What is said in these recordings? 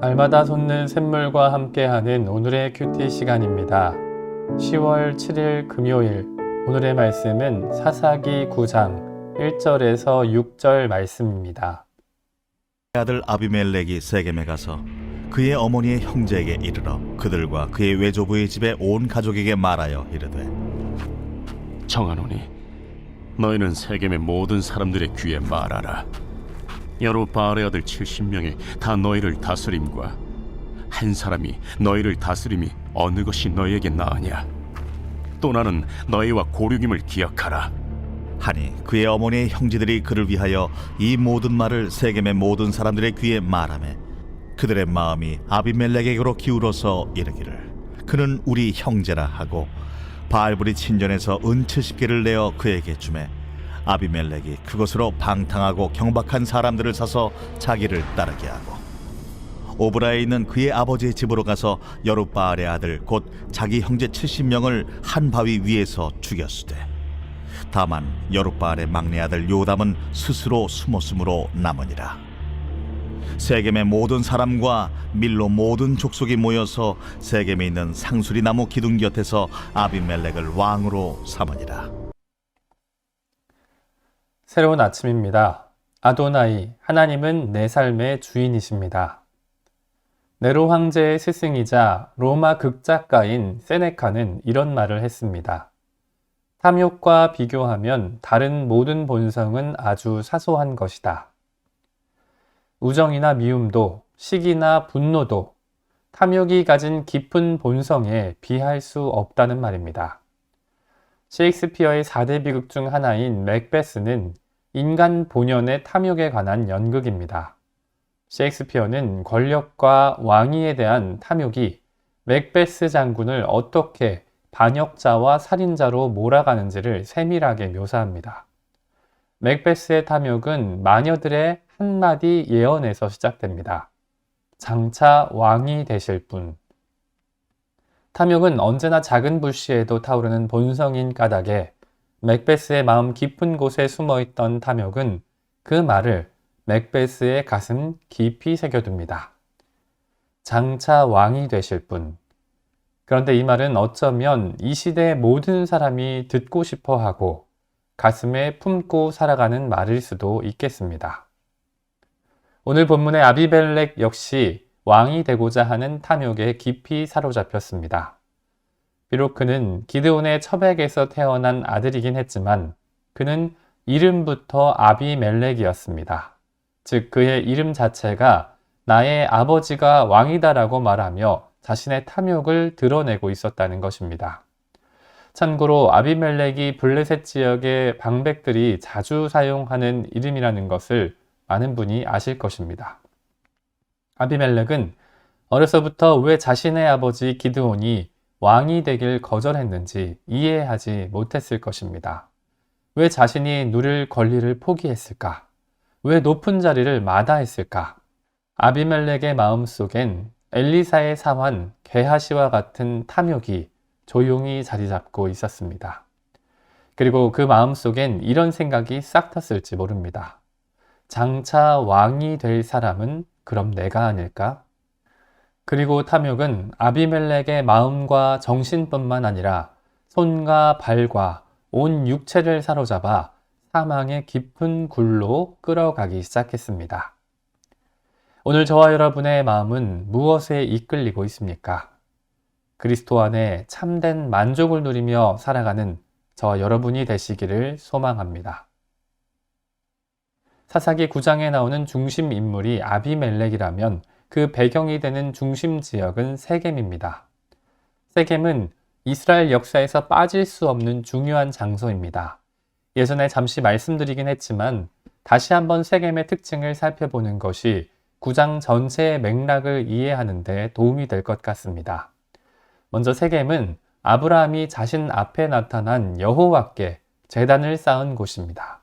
날마다 솟는 샘물과 함께하는 오늘의 큐티 시간입니다. 10월 7일 금요일, 오늘의 말씀은 사사기 9장 1절에서 6절 말씀입니다. 아들 아비멜렉이 세겜에 가서 그의 어머니의 형제에게 이르러 그들과 그의 외조부의 집에 온 가족에게 말하여 이르되, 청하노니 너희는 세겜의 모든 사람들의 귀에 말하라. 여로바알의 아들 70명이 다 너희를 다스림과 한 사람이 너희를 다스림이 어느 것이 너희에게 나으냐? 또 나는 너희와 고륙임을 기억하라. 하니 그의 어머니의 형제들이 그를 위하여 이 모든 말을 세겜의 모든 사람들의 귀에 말하매 그들의 마음이 아비멜렉에게로 기울어서 이르기를, 그는 우리 형제라 하고 바알불이 친전에서 은 70개를 내어 그에게 주매 아비멜렉이 그것으로 방탕하고 경박한 사람들을 사서 자기를 따르게 하고 오브라에 있는 그의 아버지의 집으로 가서 여룹바알의 아들 곧 자기 형제 70명을 한 바위 위에서 죽였으되, 다만 여룹바알의 막내 아들 요담은 스스로 숨었으므로 남으니라. 세겜의 모든 사람과 밀로 모든 족속이 모여서 세겜에 있는 상수리 나무 기둥 곁에서 아비멜렉을 왕으로 삼으니라. 새로운 아침입니다. 아도나이, 하나님은 내 삶의 주인이십니다. 네로 황제의 스승이자 로마 극작가인 세네카는 이런 말을 했습니다. 탐욕과 비교하면 다른 모든 본성은 아주 사소한 것이다. 우정이나 미움도, 시기나 분노도 탐욕이 가진 깊은 본성에 비할 수 없다는 말입니다. 셰익스피어의 4대 비극 중 하나인 맥베스는 인간 본연의 탐욕에 관한 연극입니다. 셰익스피어는 권력과 왕위에 대한 탐욕이 맥베스 장군을 어떻게 반역자와 살인자로 몰아가는지를 세밀하게 묘사합니다. 맥베스의 탐욕은 마녀들의 한마디 예언에서 시작됩니다. 장차 왕이 되실 분. 탐욕은 언제나 작은 불씨에도 타오르는 본성인 까닭에 맥베스의 마음 깊은 곳에 숨어있던 탐욕은 그 말을 맥베스의 가슴 깊이 새겨둡니다. 장차 왕이 되실 분. 그런데 이 말은 어쩌면 이 시대의 모든 사람이 듣고 싶어하고 가슴에 품고 살아가는 말일 수도 있겠습니다. 오늘 본문의 아비멜렉 역시 왕이 되고자 하는 탐욕에 깊이 사로잡혔습니다. 비록 그는 기드온의 첩에게서 태어난 아들이긴 했지만 그는 이름부터 아비멜렉이었습니다. 즉 그의 이름 자체가 나의 아버지가 왕이다라고 말하며 자신의 탐욕을 드러내고 있었다는 것입니다. 참고로 아비멜렉이 블레셋 지역의 방백들이 자주 사용하는 이름이라는 것을 많은 분이 아실 것입니다. 아비멜렉은 어려서부터 왜 자신의 아버지 기드온이 왕이 되길 거절했는지 이해하지 못했을 것입니다. 왜 자신이 누릴 권리를 포기했을까? 왜 높은 자리를 마다했을까? 아비멜렉의 마음속엔 엘리사의 사환 게하시와 같은 탐욕이 조용히 자리 잡고 있었습니다. 그리고 그 마음속엔 이런 생각이 싹 텄을지 모릅니다. 장차 왕이 될 사람은 그럼 내가 아닐까? 그리고 탐욕은 아비멜렉의 마음과 정신뿐만 아니라 손과 발과 온 육체를 사로잡아 사망의 깊은 굴로 끌어가기 시작했습니다. 오늘 저와 여러분의 마음은 무엇에 이끌리고 있습니까? 그리스도 안에 참된 만족을 누리며 살아가는 저와 여러분이 되시기를 소망합니다. 사사기 9장에 나오는 중심 인물이 아비멜렉이라면 그 배경이 되는 중심 지역은 세겜입니다. 세겜은 이스라엘 역사에서 빠질 수 없는 중요한 장소입니다. 예전에 잠시 말씀드리긴 했지만 다시 한번 세겜의 특징을 살펴보는 것이 9장 전체의 맥락을 이해하는 데 도움이 될 것 같습니다. 먼저 세겜은 아브라함이 자신 앞에 나타난 여호와께 제단을 쌓은 곳입니다.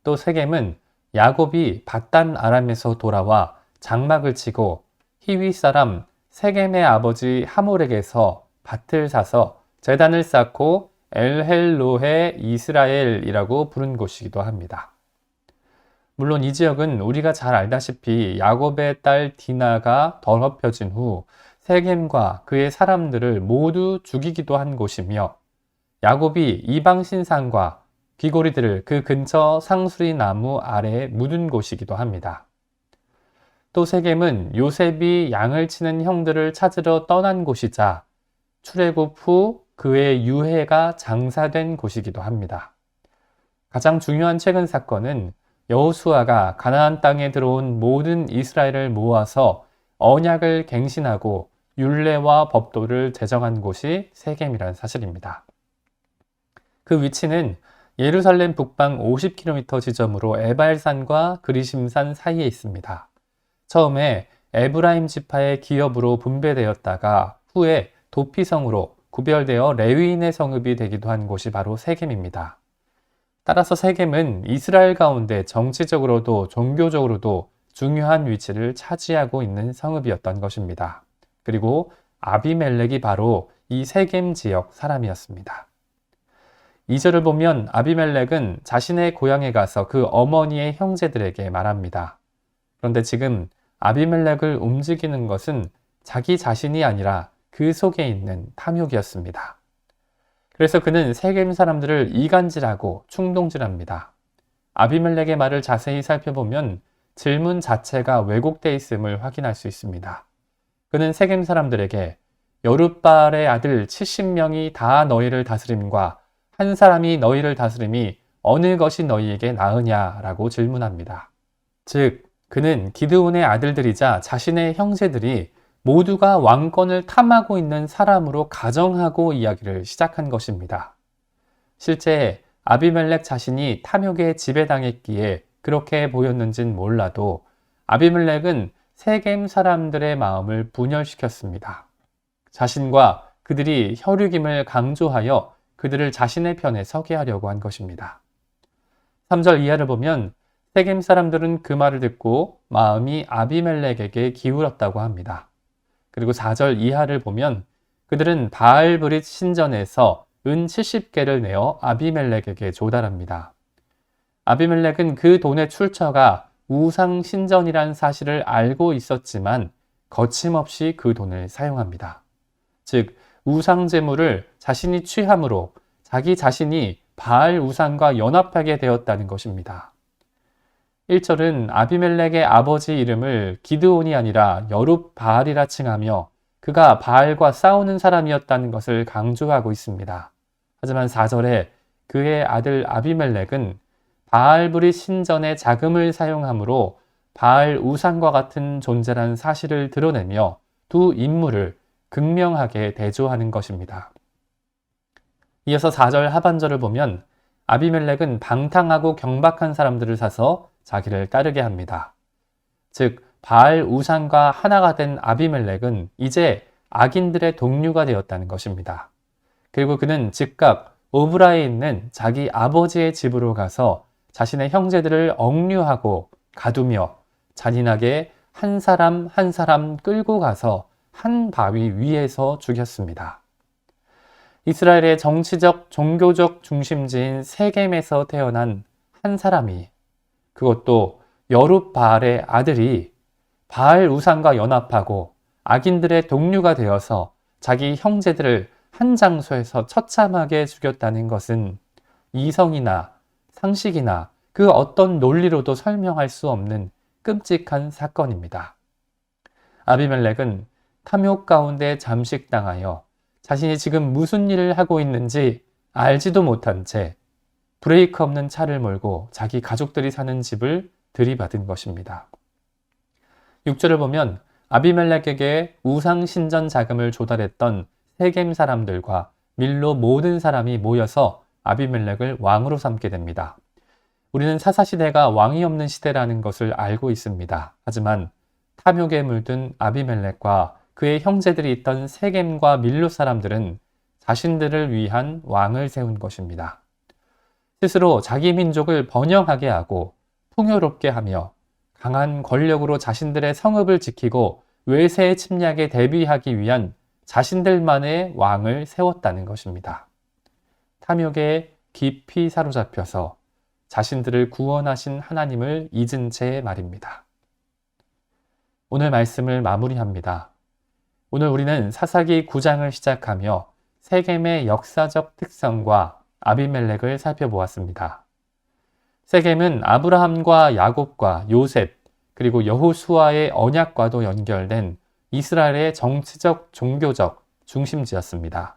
또 세겜은 야곱이 밧단 아람에서 돌아와 장막을 치고 히위 사람 세겜의 아버지 하몰에게서 밭을 사서 제단을 쌓고 엘헬로헤 이스라엘이라고 부른 곳이기도 합니다. 물론 이 지역은 우리가 잘 알다시피 야곱의 딸 디나가 더럽혀진 후 세겜과 그의 사람들을 모두 죽이기도 한 곳이며, 야곱이 이방 신상과 귀고리들을 그 근처 상수리 나무 아래에 묻은 곳이기도 합니다. 또 세겜은 요셉이 양을 치는 형들을 찾으러 떠난 곳이자 출애굽 후 그의 유해가 장사된 곳이기도 합니다. 가장 중요한 최근 사건은 여호수아가 가나안 땅에 들어온 모든 이스라엘을 모아서 언약을 갱신하고 율례와 법도를 제정한 곳이 세겜이라는 사실입니다. 그 위치는 예루살렘 북방 50km 지점으로 에발산과 그리심산 사이에 있습니다. 처음에 에브라임 지파의 기업으로 분배되었다가 후에 도피성으로 구별되어 레위인의 성읍이 되기도 한 곳이 바로 세겜입니다. 따라서 세겜은 이스라엘 가운데 정치적으로도 종교적으로도 중요한 위치를 차지하고 있는 성읍이었던 것입니다. 그리고 아비멜렉이 바로 이 세겜 지역 사람이었습니다. 2절을 보면 아비멜렉은 자신의 고향에 가서 그 어머니의 형제들에게 말합니다. 그런데 지금 아비멜렉을 움직이는 것은 자기 자신이 아니라 그 속에 있는 탐욕이었습니다. 그래서 그는 세겜 사람들을 이간질하고 충동질합니다. 아비멜렉의 말을 자세히 살펴보면 질문 자체가 왜곡되어 있음을 확인할 수 있습니다. 그는 세겜 사람들에게 여룻바알의 아들 70명이 다 너희를 다스림과 한 사람이 너희를 다스림이 어느 것이 너희에게 나으냐라고 질문합니다. 즉, 그는 기드온의 아들들이자 자신의 형제들이 모두가 왕권을 탐하고 있는 사람으로 가정하고 이야기를 시작한 것입니다. 실제 아비멜렉 자신이 탐욕에 지배당했기에 그렇게 보였는진 몰라도 아비멜렉은 세겜 사람들의 마음을 분열시켰습니다. 자신과 그들이 혈육임을 강조하여 그들을 자신의 편에 서게 하려고 한 것입니다. 3절 이하를 보면 세겜 사람들은 그 말을 듣고 마음이 아비멜렉에게 기울었다고 합니다. 그리고 4절 이하를 보면 그들은 바알브릿 신전에서 은 70개를 내어 아비멜렉에게 조달합니다. 아비멜렉은 그 돈의 출처가 우상 신전이란 사실을 알고 있었지만 거침없이 그 돈을 사용합니다. 즉, 우상 제물을 자신이 취함으로 자기 자신이 바알 우상과 연합하게 되었다는 것입니다. 1절은 아비멜렉의 아버지 이름을 기드온이 아니라 여룻바알이라 칭하며 그가 바알과 싸우는 사람이었다는 것을 강조하고 있습니다. 하지만 4절에 그의 아들 아비멜렉은 바알브릿 신전의 자금을 사용함으로 바알 우상과 같은 존재라는 사실을 드러내며 두 인물을 극명하게 대조하는 것입니다. 이어서 4절 하반절을 보면 아비멜렉은 방탕하고 경박한 사람들을 사서 자기를 따르게 합니다. 즉, 바알 우상과 하나가 된 아비멜렉은 이제 악인들의 동료가 되었다는 것입니다. 그리고 그는 즉각 오브라에 있는 자기 아버지의 집으로 가서 자신의 형제들을 억류하고 가두며 잔인하게 한 사람 한 사람 끌고 가서 한 바위 위에서 죽였습니다. 이스라엘의 정치적, 종교적 중심지인 세겜에서 태어난 한 사람이, 그것도 여룻바알의 아들이 바알 우상과 연합하고 악인들의 동료가 되어서 자기 형제들을 한 장소에서 처참하게 죽였다는 것은 이성이나 상식이나 그 어떤 논리로도 설명할 수 없는 끔찍한 사건입니다. 아비멜렉은 탐욕 가운데 잠식당하여 자신이 지금 무슨 일을 하고 있는지 알지도 못한 채 브레이크 없는 차를 몰고 자기 가족들이 사는 집을 들이받은 것입니다. 6절을 보면 아비멜렉에게 우상 신전 자금을 조달했던 세겜 사람들과 밀로 모든 사람이 모여서 아비멜렉을 왕으로 삼게 됩니다. 우리는 사사시대가 왕이 없는 시대라는 것을 알고 있습니다. 하지만 탐욕에 물든 아비멜렉과 그의 형제들이 있던 세겜과 밀로 사람들은 자신들을 위한 왕을 세운 것입니다. 스스로 자기 민족을 번영하게 하고 풍요롭게 하며 강한 권력으로 자신들의 성읍을 지키고 외세의 침략에 대비하기 위한 자신들만의 왕을 세웠다는 것입니다. 탐욕에 깊이 사로잡혀서 자신들을 구원하신 하나님을 잊은 채 말입니다. 오늘 말씀을 마무리합니다. 오늘 우리는 사사기 9장을 시작하며 세겜의 역사적 특성과 아비멜렉을 살펴보았습니다. 세겜은 아브라함과 야곱과 요셉 그리고 여호수아의 언약과도 연결된 이스라엘의 정치적, 종교적 중심지였습니다.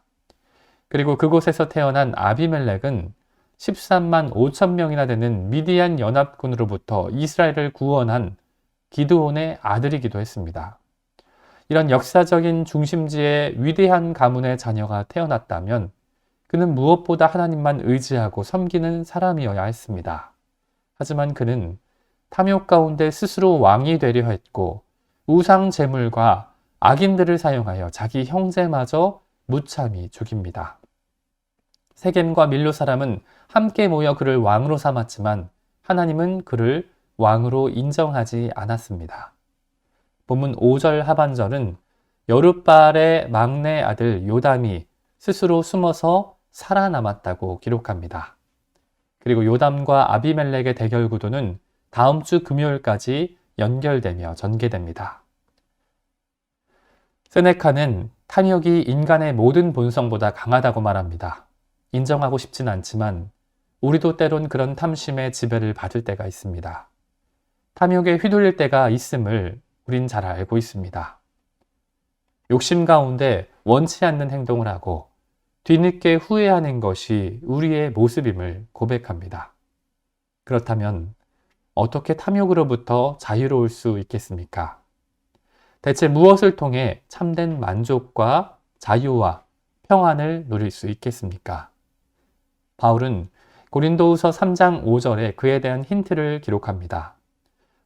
그리고 그곳에서 태어난 아비멜렉은 13만 5천 명이나 되는 미디안 연합군으로부터 이스라엘을 구원한 기드온의 아들이기도 했습니다. 이런 역사적인 중심지에 위대한 가문의 자녀가 태어났다면 그는 무엇보다 하나님만 의지하고 섬기는 사람이어야 했습니다. 하지만 그는 탐욕 가운데 스스로 왕이 되려 했고 우상 제물과 악인들을 사용하여 자기 형제마저 무참히 죽입니다. 세겜과 밀로 사람은 함께 모여 그를 왕으로 삼았지만 하나님은 그를 왕으로 인정하지 않았습니다. 본문 5절 하반절은 여룻바알의 막내 아들 요담이 스스로 숨어서 살아남았다고 기록합니다. 그리고 요담과 아비멜렉의 대결 구도는 다음 주 금요일까지 연결되며 전개됩니다. 세네카는 탐욕이 인간의 모든 본성보다 강하다고 말합니다. 인정하고 싶진 않지만 우리도 때론 그런 탐심의 지배를 받을 때가 있습니다. 탐욕에 휘둘릴 때가 있음을 우린 잘 알고 있습니다. 욕심 가운데 원치 않는 행동을 하고 뒤늦게 후회하는 것이 우리의 모습임을 고백합니다. 그렇다면 어떻게 탐욕으로부터 자유로울 수 있겠습니까? 대체 무엇을 통해 참된 만족과 자유와 평안을 누릴 수 있겠습니까? 바울은 고린도후서 3장 5절에 그에 대한 힌트를 기록합니다.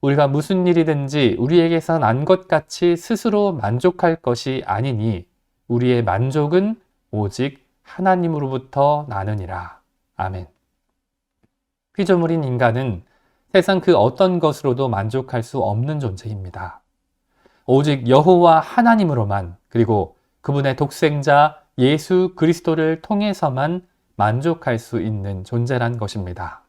우리가 무슨 일이든지 우리에게서 난 것 같이 스스로 만족할 것이 아니니 우리의 만족은 오직 하나님으로부터 나느니라. 아멘. 피조물인 인간은 세상 그 어떤 것으로도 만족할 수 없는 존재입니다. 오직 여호와 하나님으로만 그리고 그분의 독생자 예수 그리스도를 통해서만 만족할 수 있는 존재란 것입니다.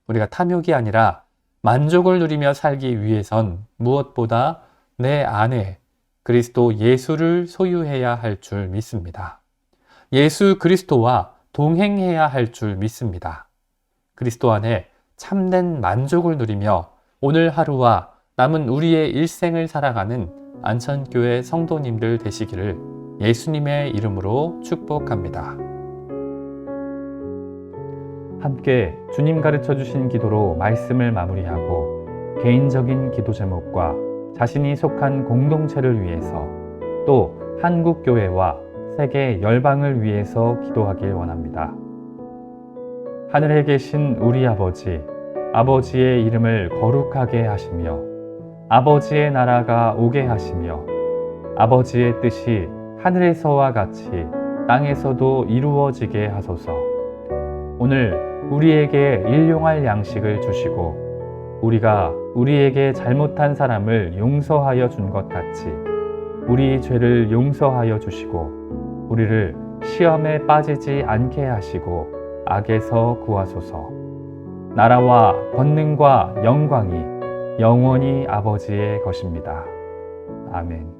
우리가 탐욕이 아니라 만족을 누리며 살기 위해선 무엇보다 내 안에 그리스도 예수를 소유해야 할 줄 믿습니다. 예수 그리스도와 동행해야 할 줄 믿습니다. 그리스도 안에 참된 만족을 누리며 오늘 하루와 남은 우리의 일생을 살아가는 안천교회 성도님들 되시기를 예수님의 이름으로 축복합니다. 함께 주님 가르쳐 주신 기도로 말씀을 마무리하고 개인적인 기도 제목과 자신이 속한 공동체를 위해서 또 한국교회와 세계 열방을 위해서 기도하길 원합니다. 하늘에 계신 우리 아버지, 아버지의 이름을 거룩하게 하시며 아버지의 나라가 오게 하시며 아버지의 뜻이 하늘에서와 같이 땅에서도 이루어지게 하소서. 오늘 우리에게 일용할 양식을 주시고 우리가 우리에게 잘못한 사람을 용서하여 준 것 같이 우리 죄를 용서하여 주시고 우리를 시험에 빠지지 않게 하시고 악에서 구하소서. 나라와 권능과 영광이 영원히 아버지의 것입니다. 아멘.